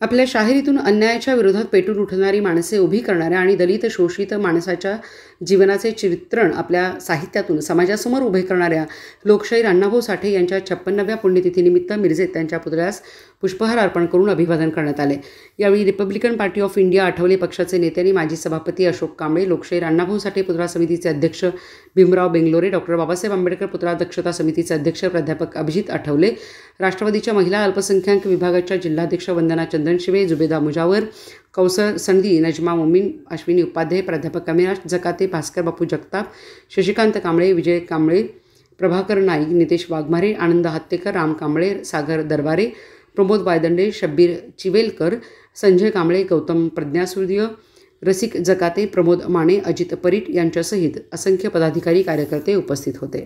आपल्या शाहिरीतून अन्यायाच्या विरोधात पेटून उठणारी माणसे उभी करणाऱ्या आणि दलित शोषित माणसाच्या जीवनाचे चित्रण आपल्या साहित्यातून समाजासमोर उभे करणाऱ्या लोकशाहीर अण्णाभाऊ साठे यांच्या 56व्या पुण्यतिथीनिमित्त मिरजेत त्यांच्या पुतळ्यास पुष्पहार अर्पण करून अभिवादन करण्यात आले। यावेळी Republican party of India Athawale पक्षाचे नेते आणि माजी सभापती अशोक कांबळे, लोकशाहीर अण्णाभाऊ साठे पुतळा समितीचे अध्यक्ष भीमराव बेंगलोरे, डॉक्टर बाबासाहेब आंबेडकर पुतळा दक्षता समितीचे अध्यक्ष प्राध्यापक अभिजित आठवले, राष्ट्रवादीच्या महिला अल्पसंख्याक विभागाच्या जिल्हाध्यक्ष वंदना चंदनशिवे, जुबेदा मुजावर, कौसर संधी, नजमा मोमीन, अश्विनी उपाध्याय, प्राध्यापक अविनाश जकाते, भास्कर बापू जगताप, शशिकांत कांबळे, विजय कांबळे, प्रभाकर नाईक, नितेश वाघमारे, आनंद हत्तेकर, राम कांबळे, सागर दरबारे, प्रमोद वायदंडे, शब्बीर चिवेलकर, संजय कांबळे, गौतम प्रज्ञासूर्य, रसिक जकाते, प्रमोद माने, अजित परीट यांच्यासहित असंख्य पदाधिकारी कार्यकर्ते उपस्थित होते।